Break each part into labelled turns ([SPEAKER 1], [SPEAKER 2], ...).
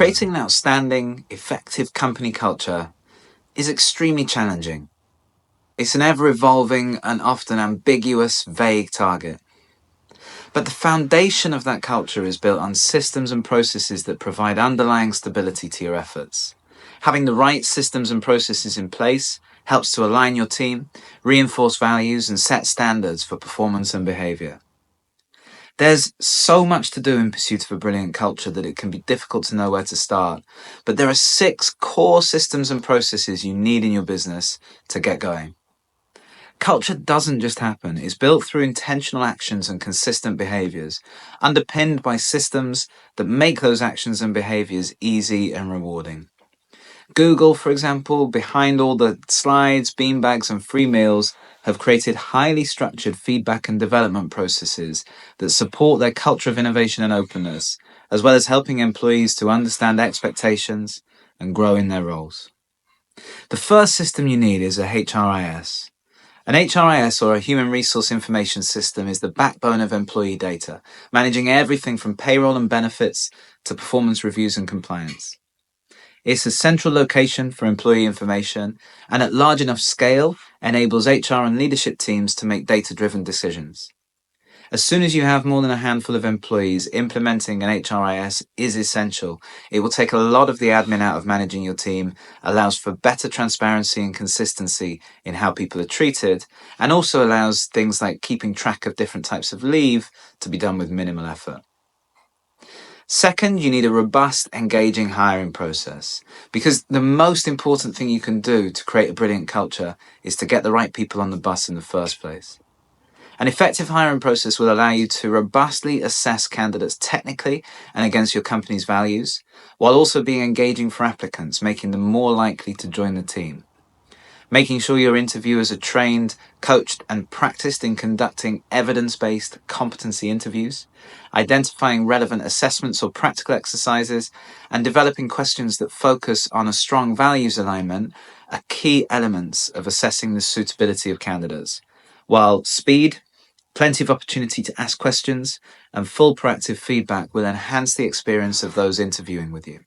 [SPEAKER 1] Creating an outstanding, effective company culture is extremely challenging. It's an ever-evolving and often ambiguous, vague target. But the foundation of that culture is built on systems and processes that provide underlying stability to your efforts. Having the right systems and processes in place helps to align your team, reinforce values, and set standards for performance and behavior. There's so much to do in pursuit of a brilliant culture that it can be difficult to know where to start, but there are 6 core systems and processes you need in your business to get going. Culture doesn't just happen, it's built through intentional actions and consistent behaviors, underpinned by systems that make those actions and behaviors easy and rewarding. Google, for example, behind all the slides, beanbags, and free meals, have created highly structured feedback and development processes that support their culture of innovation and openness, as well as helping employees to understand expectations and grow in their roles. The first system you need is a HRIS. An HRIS, or a Human Resource Information System, is the backbone of employee data, managing everything from payroll and benefits to performance reviews and compliance. It's a central location for employee information, and at large enough scale, enables HR and leadership teams to make data-driven decisions. As soon as you have more than a handful of employees, implementing an HRIS is essential. It will take a lot of the admin out of managing your team, allows for better transparency and consistency in how people are treated, and also allows things like keeping track of different types of leave to be done with minimal effort. Second, you need a robust, engaging hiring process, because the most important thing you can do to create a brilliant culture is to get the right people on the bus in the first place. An effective hiring process will allow you to robustly assess candidates technically and against your company's values, while also being engaging for applicants, making them more likely to join the team. Making sure your interviewers are trained, coached, and practiced in conducting evidence-based competency interviews, identifying relevant assessments or practical exercises, and developing questions that focus on a strong values alignment are key elements of assessing the suitability of candidates, while speed, plenty of opportunity to ask questions, and full proactive feedback will enhance the experience of those interviewing with you.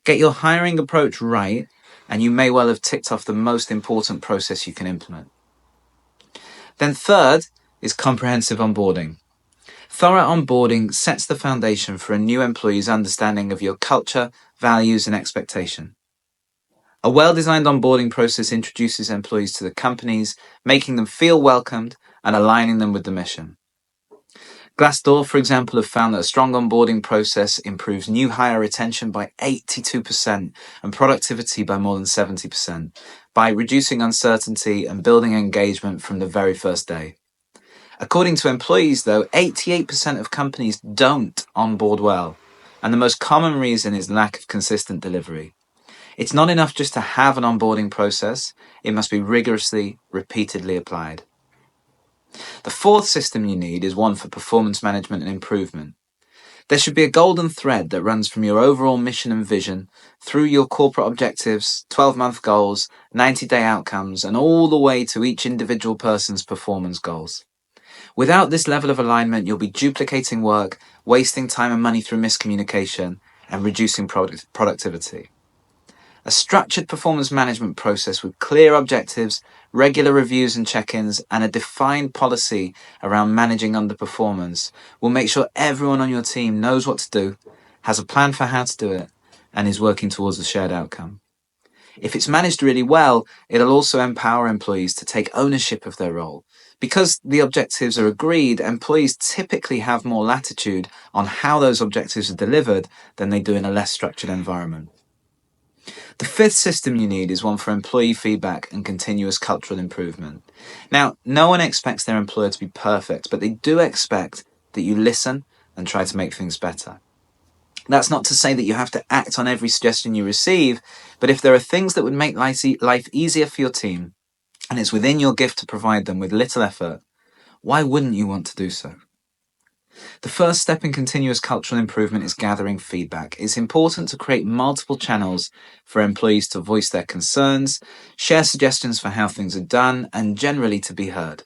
[SPEAKER 1] Get your hiring approach right, and you may well have ticked off the most important process you can implement. Then third is comprehensive onboarding. Thorough onboarding sets the foundation for a new employee's understanding of your culture, values, and expectation. A well-designed onboarding process introduces employees to the companies, making them feel welcomed and aligning them with the mission. Glassdoor, for example, have found that a strong onboarding process improves new hire retention by 82% and productivity by more than 70%, by reducing uncertainty and building engagement from the very first day. According to employees, though, 88% of companies don't onboard well, and the most common reason is lack of consistent delivery. It's not enough just to have an onboarding process, it must be rigorously, repeatedly applied. The fourth system you need is one for performance management and improvement. There should be a golden thread that runs from your overall mission and vision through your corporate objectives, 12-month goals, 90-day outcomes, and all the way to each individual person's performance goals. Without this level of alignment, you'll be duplicating work, wasting time and money through miscommunication, and reducing productivity. A structured performance management process with clear objectives, regular reviews and check-ins, and a defined policy around managing underperformance will make sure everyone on your team knows what to do, has a plan for how to do it, and is working towards a shared outcome. If it's managed really well, it'll also empower employees to take ownership of their role. Because the objectives are agreed, employees typically have more latitude on how those objectives are delivered than they do in a less structured environment. The fifth system you need is one for employee feedback and continuous cultural improvement. Now, no one expects their employer to be perfect, but they do expect that you listen and try to make things better. That's not to say that you have to act on every suggestion you receive, but if there are things that would make life easier for your team, and it's within your gift to provide them with little effort, why wouldn't you want to do so? The first step in continuous cultural improvement is gathering feedback. It's important to create multiple channels for employees to voice their concerns, share suggestions for how things are done, and generally to be heard.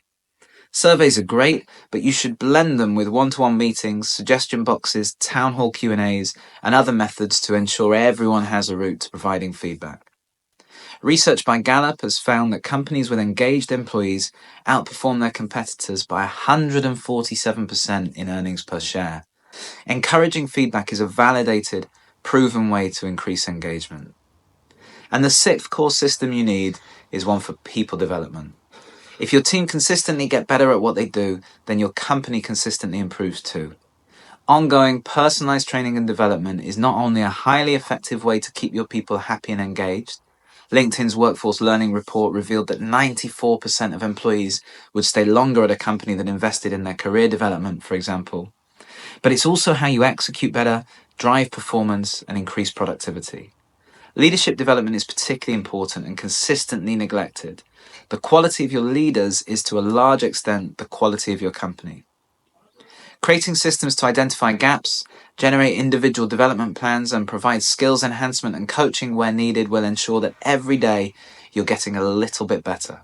[SPEAKER 1] Surveys are great, but you should blend them with one-to-one meetings, suggestion boxes, town hall Q&As, and other methods to ensure everyone has a route to providing feedback. Research by Gallup has found that companies with engaged employees outperform their competitors by 147% in earnings per share. Encouraging feedback is a validated, proven way to increase engagement. And the sixth core system you need is one for people development. If your team consistently get better at what they do, then your company consistently improves too. Ongoing personalized training and development is not only a highly effective way to keep your people happy and engaged. LinkedIn's Workforce Learning Report revealed that 94% of employees would stay longer at a company that invested in their career development, for example. But it's also how you execute better, drive performance, and increase productivity. Leadership development is particularly important and consistently neglected. The quality of your leaders is to a large extent the quality of your company. Creating systems to identify gaps, generate individual development plans, and provide skills enhancement and coaching where needed will ensure that every day you're getting a little bit better.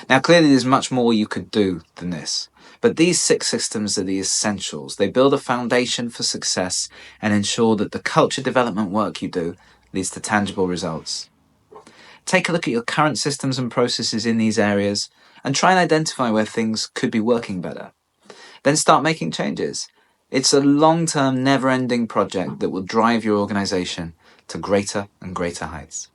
[SPEAKER 1] Now, clearly there's much more you could do than this, but these 6 systems are the essentials. They build a foundation for success and ensure that the culture development work you do leads to tangible results. Take a look at your current systems and processes in these areas and try and identify where things could be working better. Then start making changes. It's a long-term, never-ending project that will drive your organization to greater and greater heights.